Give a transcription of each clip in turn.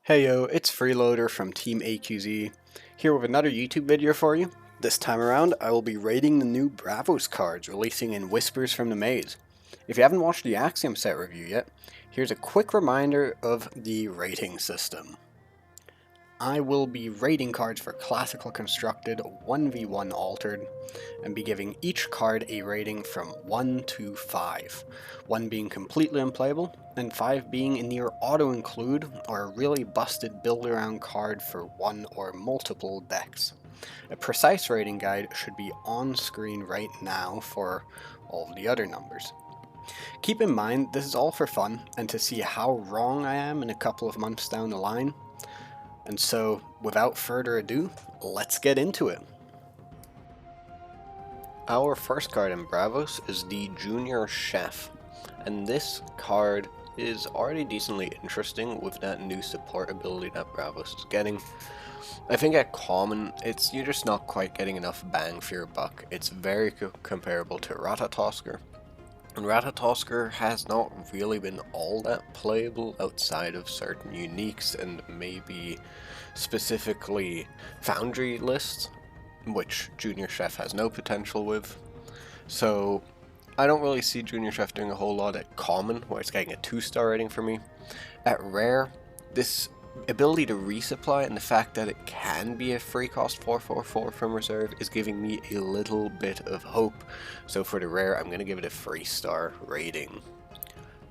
Hey yo, it's Freeloader from Team AQZ, here with another YouTube video for you. This time around, I will be rating the new Bravos cards releasing in Whispers from the Maze. If you haven't watched the Axiom set review yet, here's a quick reminder of the rating system. I will be rating cards for Classical Constructed, 1v1 Altered, and be giving each card a rating from 1 to 5, 1 being completely unplayable, and 5 being a near auto-include or a really busted build-around card for one or multiple decks. A precise rating guide should be on screen right now for all of the other numbers. Keep in mind, this is all for fun, and to see how wrong I am in a couple of months down the line. And so, without further ado, let's get into it. Our first card in Bravos is the Junior Chef, and this card is already decently interesting with that new support ability that Bravos is getting. I think at common, you're just not quite getting enough bang for your buck. It's very comparable to Ratatosker. And Ratatosker has not really been all that playable outside of certain uniques and maybe specifically Foundry lists, which Junior Chef has no potential with. So I don't really see Junior Chef doing a whole lot at common, where it's getting a 2-star rating for me. At rare, this ability to resupply and the fact that it can be a free cost 4/4/4 from reserve is giving me a little bit of hope. So for the rare, I'm going to give it a 3-star rating.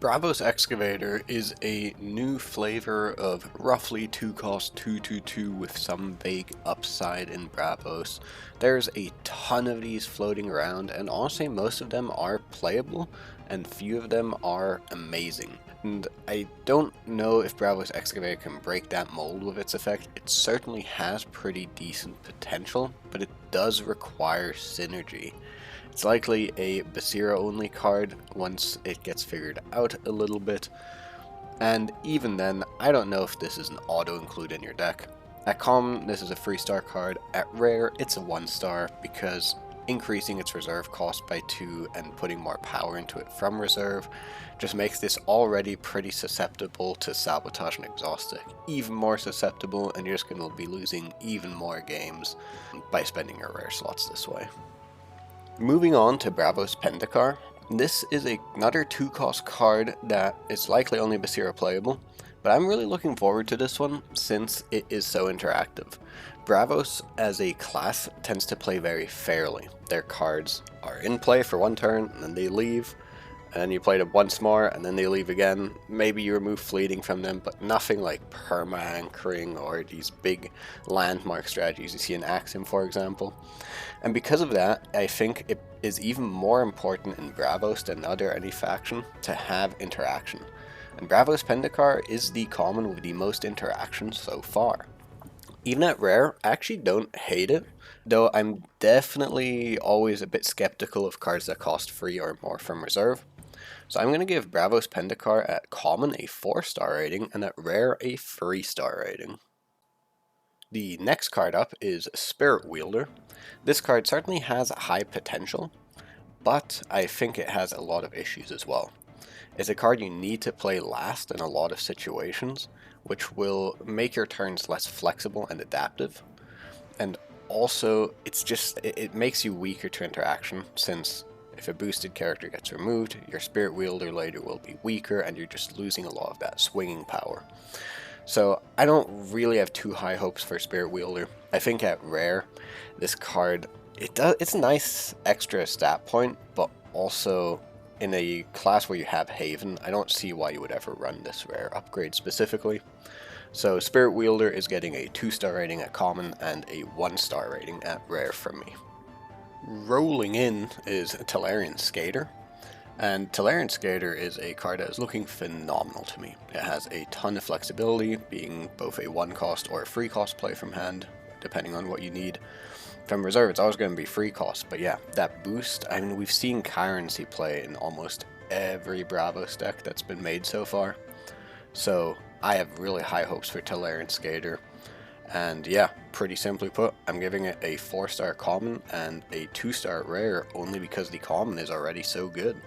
Bravos Excavator is a new flavor of roughly 2-cost 2/2/2 with some vague upside in Bravos. There's a ton of these floating around, and honestly most of them are playable and few of them are amazing. And I don't know if Bravos Excavator can break that mold with its effect. It certainly has pretty decent potential, but it does require synergy. It's likely a Basira only card once it gets figured out a little bit, and even then, I don't know if this is an auto-include in your deck. At common, this is a 3-star card. At rare, it's a 1-star because increasing its reserve cost by 2 and putting more power into it from reserve just makes this already pretty susceptible to sabotage and exhaust deck even more susceptible, and you're just going to be losing even more games by spending your rare slots this way. Moving on to Bravos Pendekar. This is another 2-cost card that is likely only Basira playable, but I'm really looking forward to this one since it is so interactive. Bravos as a class tends to play very fairly. Their cards are in play for 1 turn and then they leave, and you play them once more and then they leave again. Maybe you remove fleeting from them, but nothing like perma-anchoring or these big landmark strategies you see in Axiom, for example. And because of that, I think it is even more important in Bravos than any faction to have interaction. And Bravos Pendekar is the common with the most interaction so far. Even at rare, I actually don't hate it, though I'm definitely always a bit skeptical of cards that cost 3 or more from reserve. So I'm going to give Bravos Pendekar at common a 4-star rating and at rare a 3-star rating. The next card up is Spirit Wielder. This card certainly has high potential, but I think it has a lot of issues as well. It's a card you need to play last in a lot of situations, which will make your turns less flexible and adaptive. And also, it makes you weaker to interaction, since if a boosted character gets removed, your Spirit Wielder later will be weaker and you're just losing a lot of that swinging power. So I don't really have too high hopes for Spirit Wielder. I think at rare, this card, it's a nice extra stat point, but also in a class where you have Haven, I don't see why you would ever run this rare upgrade specifically. So Spirit Wielder is getting a 2-star rating at common and a 1-star rating at rare from me. Rolling in is Talarian Skater. And Talarian Skater is a card that is looking phenomenal to me. It has a ton of flexibility, being both a 1-cost or a 3-cost play from hand, depending on what you need. From reserve, it's always going to be 3-cost, but yeah, that boost, I mean, we've seen Currency play in almost every Bravos deck that's been made so far. So I have really high hopes for Talarian Skater. And yeah, pretty simply put, I'm giving it a 4-star common and a 2-star rare only because the common is already so good.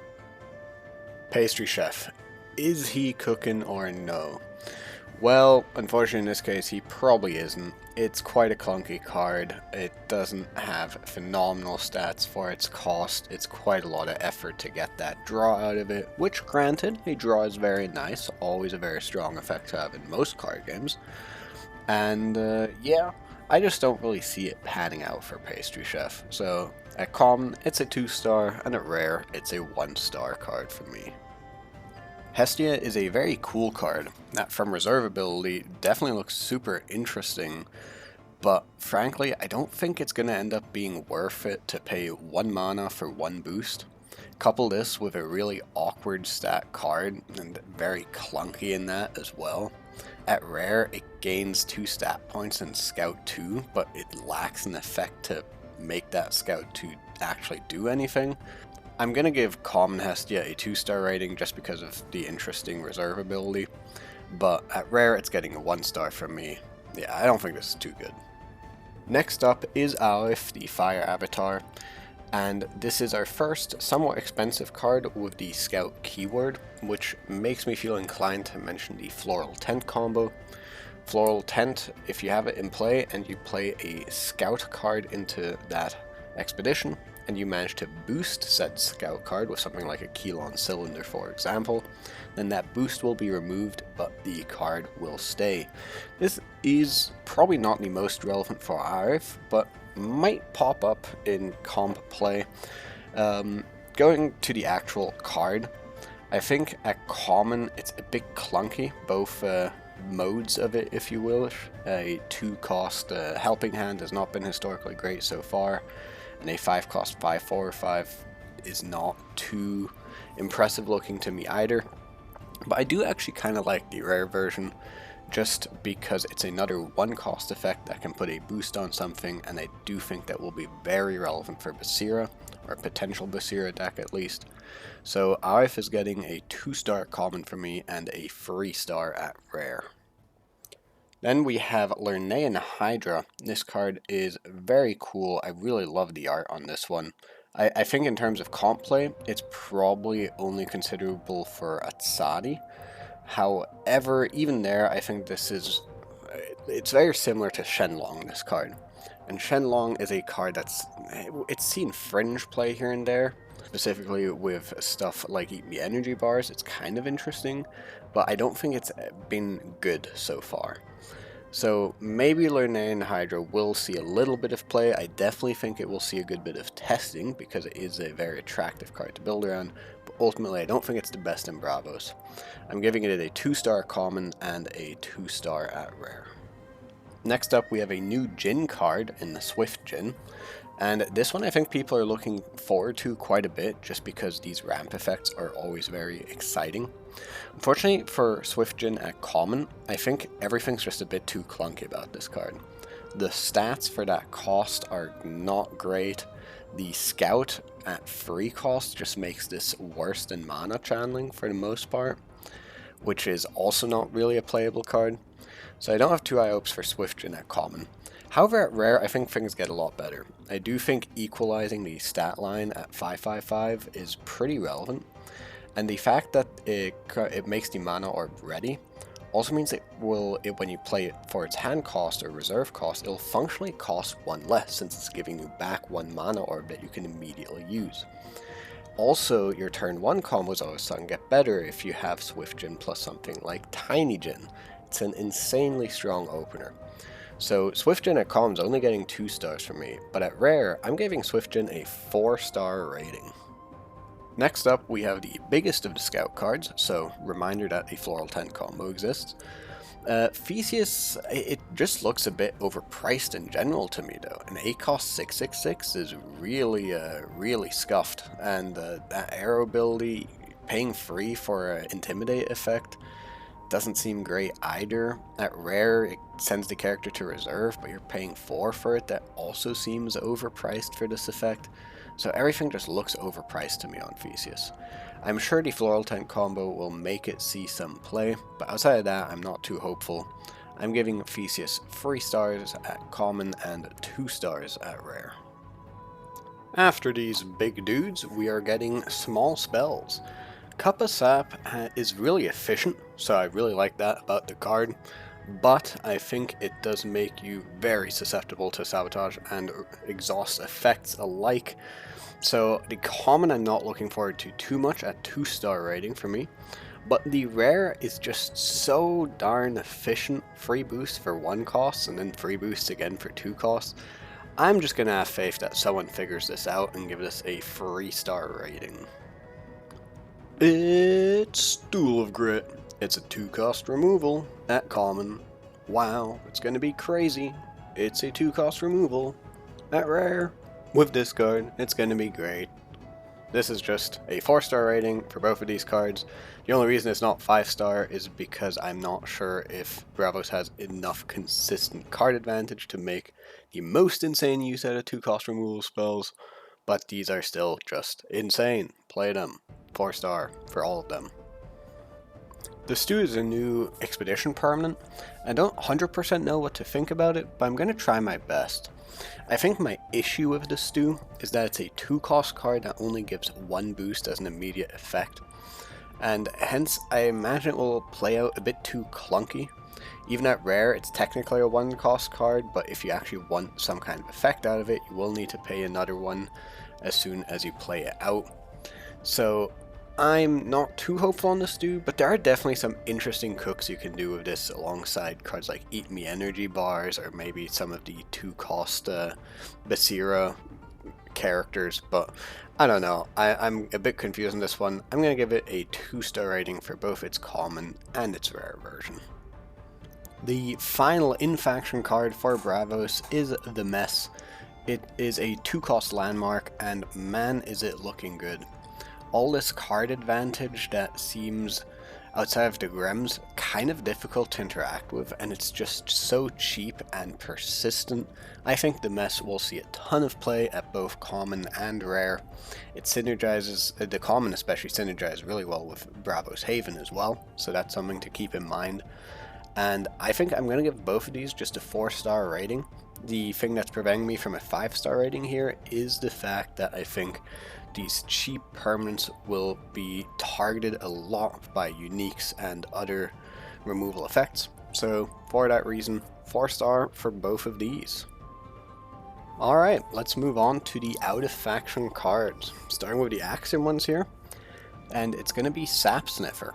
Pastry Chef. Is he cooking or no? Well, unfortunately in this case he probably isn't. It's quite a clunky card. It doesn't have phenomenal stats for its cost. It's quite a lot of effort to get that draw out of it, which granted, a draw is very nice, always a very strong effect to have in most card games. And yeah, I just don't really see it panning out for Pastry Chef. So at common, it's a 2-star, and at rare, it's a 1-star card for me. Hestia is a very cool card that from reserve ability definitely looks super interesting, but frankly I don't think it's going to end up being worth it to pay 1 mana for 1 boost. Couple this with a really awkward stat card and very clunky in that as well. At rare it gains 2 stat points in Scout 2, but it lacks an effect to make that Scout 2 actually do anything. I'm going to give Common Hestia a 2-star rating just because of the interesting reserve ability, but at rare it's getting a 1-star from me. Yeah, I don't think this is too good. Next up is Aoife, the Fire Avatar, and this is our first somewhat expensive card with the Scout keyword, which makes me feel inclined to mention the Floral Tent combo. Floral Tent, if you have it in play and you play a Scout card into that expedition, and you manage to boost said Scout card with something like a Keylon Cylinder for example, then that boost will be removed but the card will stay. This is probably not the most relevant for Aoife, but might pop up in comp play. Going to the actual card, I think at common it's a bit clunky, both modes of it if you will. A 2-cost Helping Hand has not been historically great so far, and a 5-cost 5/4/5 is not too impressive looking to me either. But I do actually kind of like the rare version, just because it's another 1-cost effect that can put a boost on something, and I do think that will be very relevant for Basira, or a potential Basira deck at least. So Aoife is getting a 2-star common for me and a 3-star at rare. Then we have Lernaean Hydra. This card is very cool. I really love the art on this one. I think in terms of comp play, it's probably only considerable for Atsadi. However, even there, I think it's very similar to Shenlong, this card. And Shenlong is a card it's seen fringe play here and there, specifically with stuff like Eat Me Energy Bars. It's kind of interesting, but I don't think it's been good so far. So maybe Lernaean Hydra will see a little bit of play. I definitely think it will see a good bit of testing because it is a very attractive card to build around, but ultimately I don't think it's the best in Bravos. I'm giving it a 2-star common and a 2-star at rare. Next up we have a new Jinn card in the Swift Jinn. And this one I think people are looking forward to quite a bit just because these ramp effects are always very exciting. Unfortunately for Swift Jinn at common, I think everything's just a bit too clunky about this card. The stats for that cost are not great. The Scout at free cost just makes this worse than mana channeling for the most part, which is also not really a playable card. So I don't have 2 IOPs for Swift Jinn at common. However, at rare, I think things get a lot better. I do think equalizing the stat line at 5/5/5 is pretty relevant, and the fact that it makes the mana orb ready also means when you play it for its hand cost or reserve cost, it'll functionally cost 1 less since it's giving you back 1 mana orb that you can immediately use. Also, your turn 1 combos all of a sudden get better if you have Swift Jinn plus something like Tiny Jinn. It's an insanely strong opener. So Swift Jinn at common is only getting 2 stars from me, but at rare, I'm giving Swift Jinn a 4-star rating. Next up, we have the biggest of the Scout cards, so reminder that a Floral Tent combo exists. Theseus, it just looks a bit overpriced in general to me though. An 8-cost 6/6/6 is really scuffed, and that arrow ability, paying free for an Intimidate effect, doesn't seem great either. At rare, it sends the character to reserve, but you're paying 4 for it. That also seems overpriced for this effect. So everything just looks overpriced to me on Theseus. I'm sure the Floral Tent combo will make it see some play, but outside of that, I'm not too hopeful. I'm giving Theseus 3 stars at common and 2 stars at rare. After these big dudes, we are getting small spells. Cuppa Sap is really efficient, so I really like that about the card, but I think it does make you very susceptible to sabotage and exhaust effects alike. So the common I'm not looking forward to too much at 2-star rating for me, but the rare is just so darn efficient. Free boost for 1 cost and then free boost again for 2 costs. I'm just gonna have faith that someone figures this out and give this a 3-star rating. It's Duel of Grit. It's a 2-cost removal at common. Wow, it's gonna be crazy. It's a 2-cost removal at rare. With discard, it's gonna be great. This is just a 4-star rating for both of these cards. The only reason it's not 5-star is because I'm not sure if Bravos has enough consistent card advantage to make the most insane use out of 2-cost removal spells, but these are still just insane. Play them. 4-star for all of them. The Stew is a new Expedition permanent. I don't 100% know what to think about it, but I'm going to try my best. I think my issue with the Stew is that it's a 2-cost card that only gives 1 boost as an immediate effect, and hence I imagine it will play out a bit too clunky. Even at rare, it's technically a 1-cost card, but if you actually want some kind of effect out of it, you will need to pay another one as soon as you play it out. So I'm not too hopeful on the Stew, but there are definitely some interesting cooks you can do with this alongside cards like Eat Me Energy Bars, or maybe some of the 2-cost Basira characters, but I don't know. I'm a bit confused on this one. I'm going to give it a 2-star rating for both its common and its rare version. The final in-faction card for Bravos is the Mess. It is a 2-cost landmark, and man is it looking good. All this card advantage that seems, outside of the Grems, kind of difficult to interact with, and it's just so cheap and persistent. I think the Mess will see a ton of play at both common and rare. It synergizes, the common especially synergizes really well with Bravos Haven as well, so that's something to keep in mind. And I think I'm going to give both of these just a 4-star rating. The thing that's preventing me from a 5-star rating here is the fact that I think these cheap permanents will be targeted a lot by uniques and other removal effects. So for that reason, 4-star for both of these. Alright, let's move on to the out of faction cards. Starting with the Axiom ones here. And it's going to be Sap Sniffer.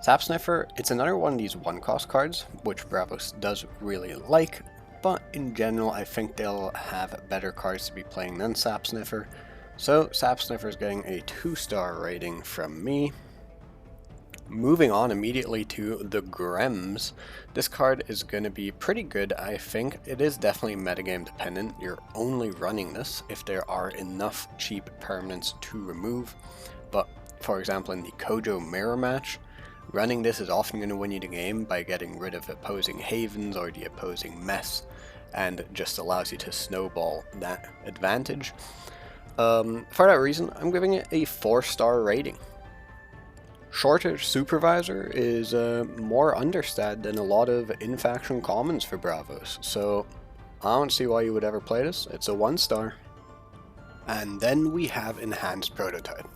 Sap Sniffer, it's another one of these 1-cost cards, which Bravos does really like, but in general I think they'll have better cards to be playing than Sap Sniffer. So Sap Sniffer is getting a 2-star rating from me. Moving on immediately to the Grems. This card is going to be pretty good, I think. It is definitely metagame dependent. You're only running this if there are enough cheap permanents to remove. But for example in the Kojo mirror match, running this is often going to win you the game by getting rid of opposing havens or the opposing mess, and just allows you to snowball that advantage. For that reason, I'm giving it a 4-star rating. Shortage Supervisor is more understat than a lot of in-faction commons for Bravos, so I don't see why you would ever play this. It's a 1-star. And then we have Enhanced Prototype.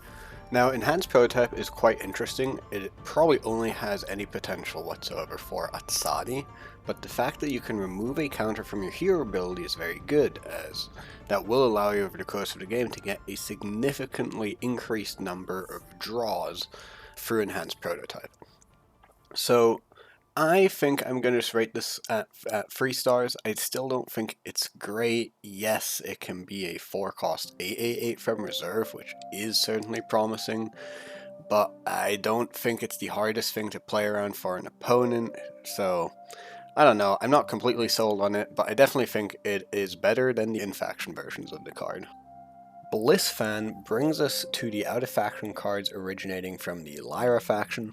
Now, Enhanced Prototype is quite interesting. It probably only has any potential whatsoever for Atsadi, but the fact that you can remove a counter from your hero ability is very good, as that will allow you over the course of the game to get a significantly increased number of draws through Enhanced Prototype. So I think I'm going to just rate this at 3 stars. I still don't think it's great. Yes, it can be a 4-cost 888 from reserve, which is certainly promising, but I don't think it's the hardest thing to play around for an opponent, so I don't know. I'm not completely sold on it, but I definitely think it is better than the in-faction versions of the card. BLISS Fan brings us to the out-of-faction cards originating from the Libre faction,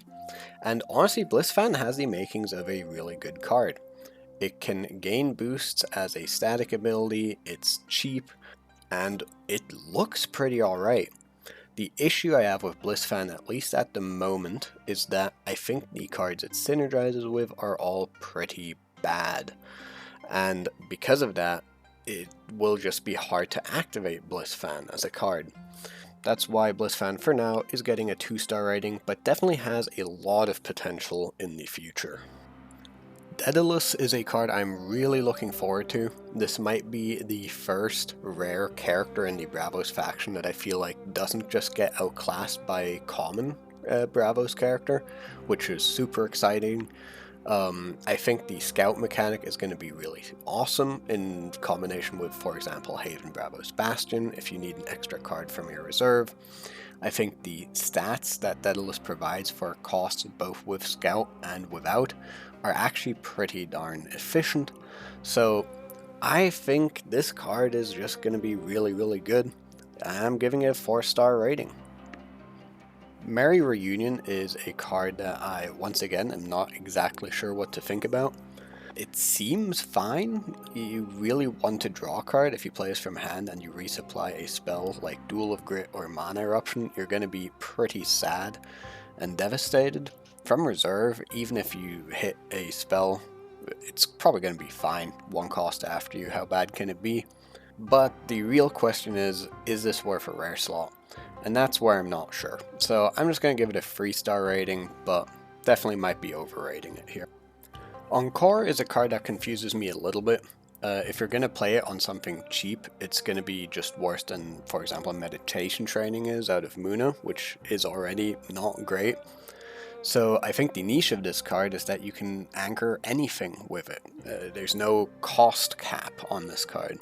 and honestly BLISS Fan has the makings of a really good card. It can gain boosts as a static ability, it's cheap, and it looks pretty alright. The issue I have with BLISS Fan, at least at the moment, is that I think the cards it synergizes with are all pretty bad, and because of that, it will just be hard to activate BLISS Fan as a card. That's why BLISS Fan for now is getting a 2-star rating, but definitely has a lot of potential in the future. Daedalus is a card I'm really looking forward to. This might be the first rare character in the Bravos faction that I feel like doesn't just get outclassed by a common Bravos character, which is super exciting. I think the scout mechanic is going to be really awesome in combination with, for example, Haven Bravos Bastion if you need an extra card from your reserve. I think the stats that Daedalus provides for costs both with scout and without are actually pretty darn efficient, so I think this card is just going to be really good. I'm giving it a 4-star rating. Merry Reunion is a card that I, once again, am not exactly sure what to think about. It seems fine. You really want to draw a card. If you play this from hand and you resupply a spell like Duel of Grit or Mana Eruption, you're going to be pretty sad and devastated. From reserve, even if you hit a spell, it's probably going to be fine. 1 cost after you, how bad can it be? But the real question is this worth a rare slot? And that's where I'm not sure. So I'm just going to give it a 3-star rating, but definitely might be overrating it here. Encore is a card that confuses me a little bit. If you're going to play it on something cheap, it's going to be just worse than, for example, Meditation Training is out of Muna, which is already not great. So I think the niche of this card is that you can anchor anything with it. There's no cost cap on this card.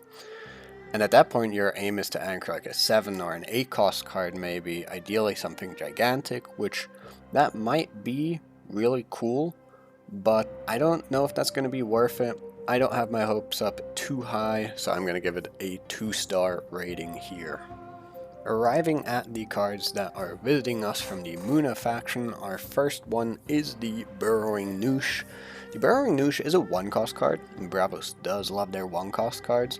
And at that point your aim is to anchor like a 7 or an 8 cost card maybe, ideally something gigantic, which that might be really cool, but I don't know if that's going to be worth it. I don't have my hopes up too high, so I'm going to give it a 2-star rating here. Arriving at the cards that are visiting us from the Muna faction, our first one is the Burrowing Noosh. The Burrowing Noosh is a 1-cost card, and Bravos does love their 1-cost cards,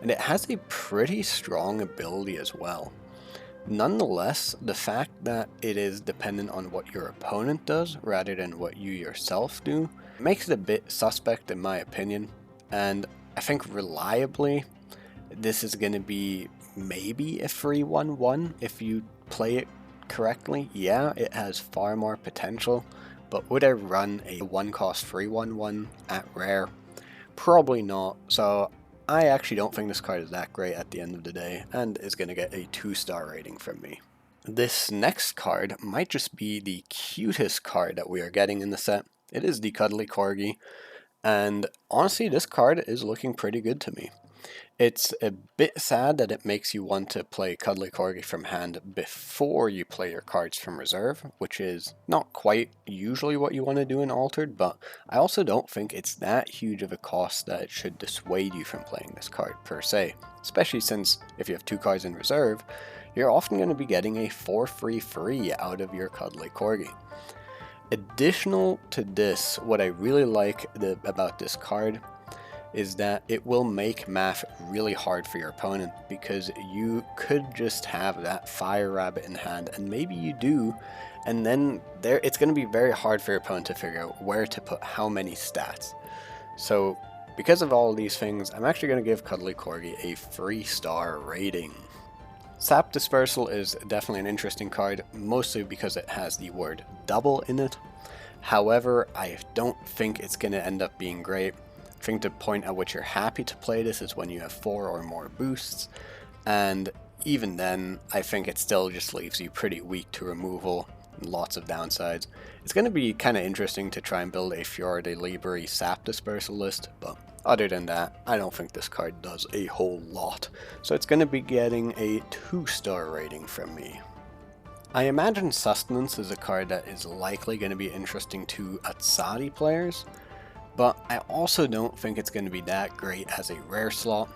and it has a pretty strong ability as well. Nonetheless, the fact that it is dependent on what your opponent does rather than what you yourself do makes it a bit suspect in my opinion, and I think reliably this is going to be maybe a free 1/1 if you play it correctly. Yeah, it has far more potential, but would I run a 1-cost free 1/1 at rare? Probably not, so I actually don't think this card is that great at the end of the day, and is going to get a 2-star rating from me. This next card might just be the cutest card that we are getting in the set. It is the Cuddly Corgi, and honestly this card is looking pretty good to me. It's a bit sad that it makes you want to play Cuddly Corgi from hand before you play your cards from reserve, which is not quite usually what you want to do in Altered, but I also don't think it's that huge of a cost that it should dissuade you from playing this card per se, especially since if you have 2 cards in reserve, you're often going to be getting a 4 free out of your Cuddly Corgi. Additional to this, what I really like about this card is that it will make math really hard for your opponent, because you could just have that Fire Rabbit in hand, and maybe you do, and then it's going to be very hard for your opponent to figure out where to put how many stats. So because of all of these things, I'm actually going to give Cuddly Corgi a 3-star rating. Sap Dispersal is definitely an interesting card, mostly because it has the word double in it. However, I don't think it's going to end up being great. I think the point at which you're happy to play this is when you have 4 or more boosts, and even then I think it still just leaves you pretty weak to removal and lots of downsides. It's going to be kind of interesting to try and build a Fiore Libre Sap Dispersal list, but other than that I don't think this card does a whole lot, so it's going to be getting a 2-star rating from me. I imagine Sustenance is a card that is likely going to be interesting to Atsari players, but I also don't think it's going to be that great as a rare slot.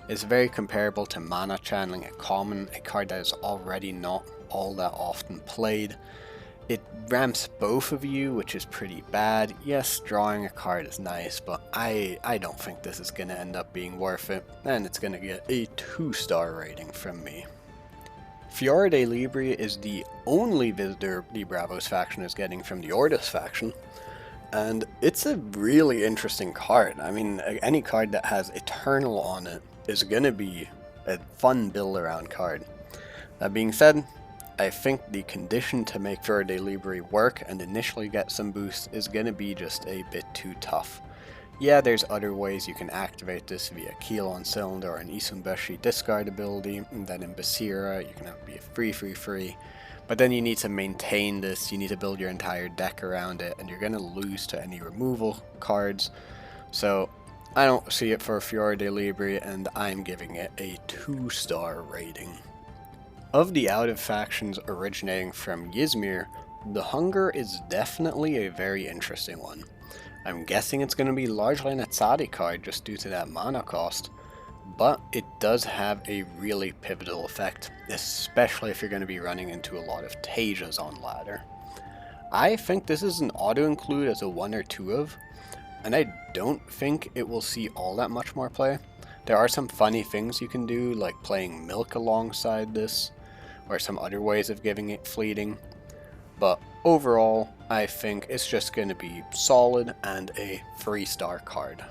It's very comparable to Mana Channeling a common, a card that is already not all that often played. It ramps both of you, which is pretty bad. Yes, drawing a card is nice, but I don't think this is going to end up being worth it, and it's going to get a 2-star rating from me. Fiore Libre is the only visitor the Bravos faction is getting from the Ordos faction, and it's a really interesting card. I mean, any card that has Eternal on it is going to be a fun build around card. That being said, I think the condition to make Fiore de Libre work and initially get some boosts is going to be just a bit too tough. Yeah, there's other ways you can activate this via Keel on Cylinder or an Isumbeshi discard ability, and then in Basira you can have it be a free, but then you need to maintain this, you need to build your entire deck around it, and you're going to lose to any removal cards, so I don't see it for Fiore de Libre, and I'm giving it a 2-star rating. Of the out-of factions originating from Ysmir, the Hunger is definitely a very interesting one. I'm guessing it's going to be largely an Atsadi card just due to that mana cost, but it does have a really pivotal effect, especially if you're going to be running into a lot of Tejas on ladder. I think this is an auto-include as a 1 or 2 of, and I don't think it will see all that much more play. There are some funny things you can do, like playing Milk alongside this, or some other ways of giving it fleeting, but overall, I think it's just going to be solid and a 3-star card.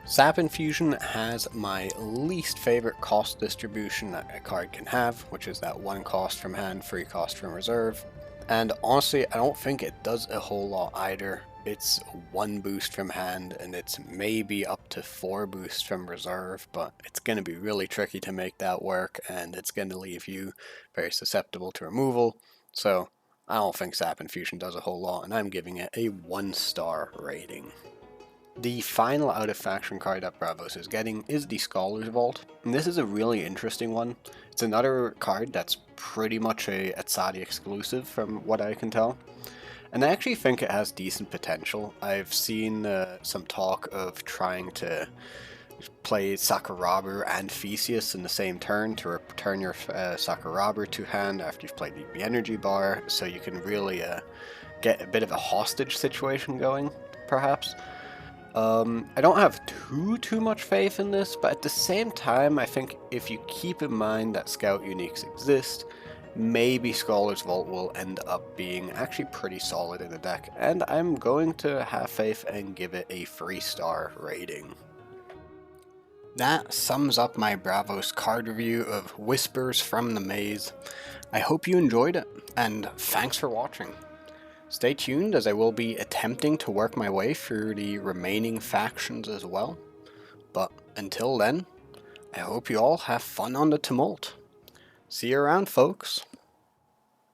Sap Infusion has my least favorite cost distribution that a card can have, which is that 1 cost from hand, 3 cost from reserve. And honestly, I don't think it does a whole lot either. It's 1 boost from hand, and it's maybe up to 4 boosts from reserve, but it's going to be really tricky to make that work, and it's going to leave you very susceptible to removal. So I don't think Sap Infusion does a whole lot, and I'm giving it a 1-star rating. The final out-of-faction card that Bravos is getting is the Scholar's Vault, and this is a really interesting one. It's another card that's pretty much a Atsadi exclusive from what I can tell, and I actually think it has decent potential. I've seen some talk of trying to play Sakurabu and Theseus in the same turn to return your Sakurabu to hand after you've played the energy bar, so you can really get a bit of a hostage situation going, perhaps. I don't have too much faith in this, but at the same time, I think if you keep in mind that Scout Uniques exist, maybe Scholar's Vault will end up being actually pretty solid in the deck, and I'm going to have faith and give it a 3-star rating. That sums up my Bravos card review of Whispers from the Maze. I hope you enjoyed it, and thanks for watching. Stay tuned as I will be attempting to work my way through the remaining factions as well. But until then, I hope you all have fun on the tumult. See you around, folks.